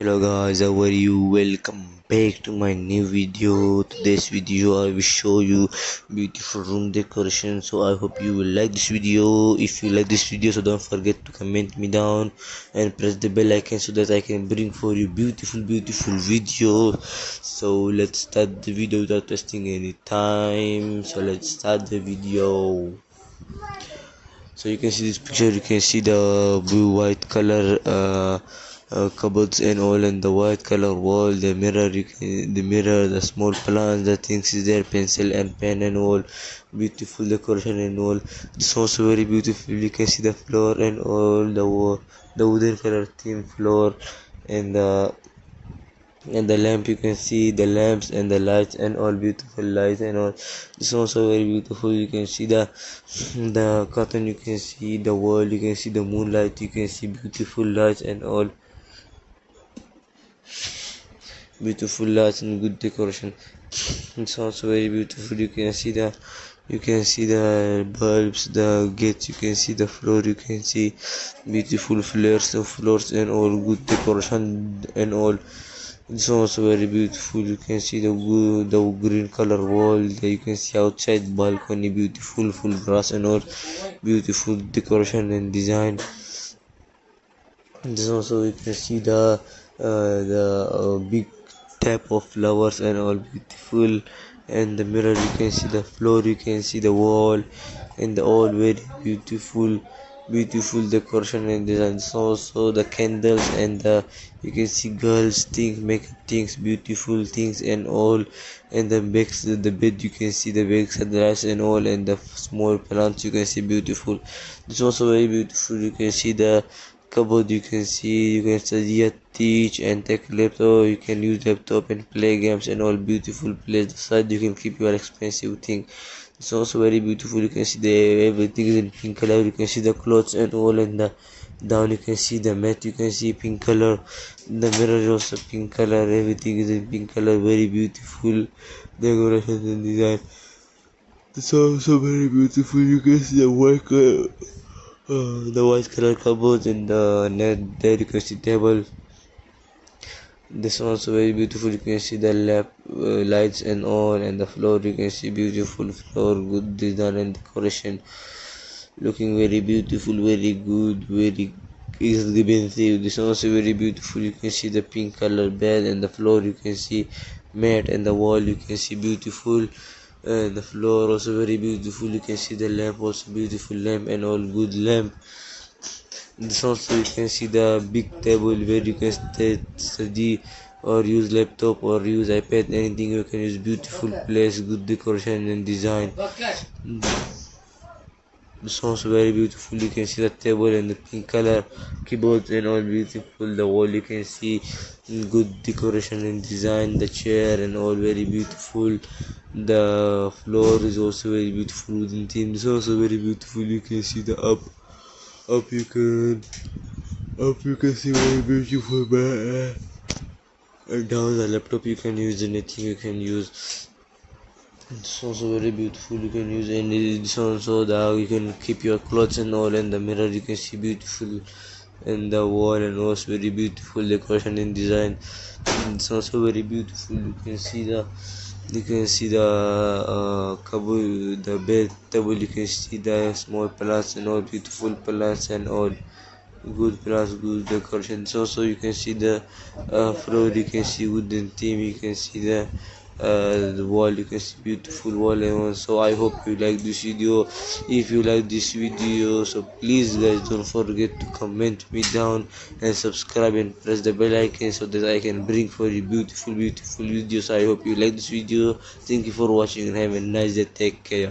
Hello guys, how are you? Welcome back to my new video. Today's video I will show you beautiful room decoration. So I hope you will like this video. If you like this video, so don't forget to comment me down and press the bell icon so that I can bring for you beautiful video. So let's start the video without wasting any time. So let's start the video. So you can see this picture, you can see the blue white color cupboards and all, and the white color wall, the mirror, the mirror, the small plants, the things is there, pencil and pen and all, beautiful decoration and all. It's also very beautiful. You can see the floor and all, the wooden color theme floor, and the lamp. You can see the lamps and the lights and all, beautiful lights and all. It's also very beautiful. You can see the curtain, you can see the wall, you can see the moonlight, you can see beautiful lights and all, beautiful lights and good decoration. It's also very beautiful. You can see the bulbs, the gates, you can see the floor, you can see beautiful floors and all, good decoration and all. It's also very beautiful. You can see the green color wall. You can see outside balcony, beautiful full grass and all, beautiful decoration and design. This also you can see the big type of flowers and all, beautiful. And the mirror, you can see the floor, you can see the wall, and all very beautiful decoration and design. So also the candles and you can see girls things, makeup things, beautiful things and all. And the bed, you can see the bags and the rice and all, and the small plants, you can see beautiful. It's also very beautiful. You can see the cupboard, you can study at teach and take laptop. You can use laptop and play games and all, beautiful place. The side you can keep your expensive thing. It's also very beautiful. You can see the everything is in pink color. You can see the clothes and all, and the down you can see the mat, you can see pink color. The mirror is also pink color. Everything is in pink color. Very beautiful decoration and design. It's also very beautiful. You can see the white color cupboard and the net there. You can see table. This one also very beautiful. You can see the lights and all, and the floor, you can see beautiful floor, good design and decoration, looking very beautiful, very good, very expensive. This one also very beautiful. You can see the pink color bed, and the floor you can see mat, and the wall you can see beautiful, and the floor also very beautiful. You can see the lamp, also beautiful lamp and all, good lamp. This also you can see the big table where you can study or use laptop or use iPad, anything you can use. Beautiful place, good decoration and design. This also very beautiful. You can see the table and the pink color keyboard and all, beautiful. The wall you can see good decoration and design. The chair and all very beautiful. The floor is also very beautiful wooden theme. It's also very beautiful. You can see the up you can see very beautiful bed. And down the laptop you can use anything you can use. It's also very beautiful. You can use any. It's also the you can keep your clothes and all, and the mirror you can see beautiful, and the wall and also very beautiful decoration and design. It's also very beautiful. You can see the cupboard, the bed table. You can see the small plants and all, beautiful plants and all, good plants, good decoration. So also you can see the floor, you can see wooden theme, you can see the wall, you can see beautiful wall and all. So I hope you like this video. If you like this video, so please guys don't forget to comment me down and subscribe and press the bell icon so that I can bring for you beautiful videos. I hope you like this video. Thank you for watching and have a nice day. Take care.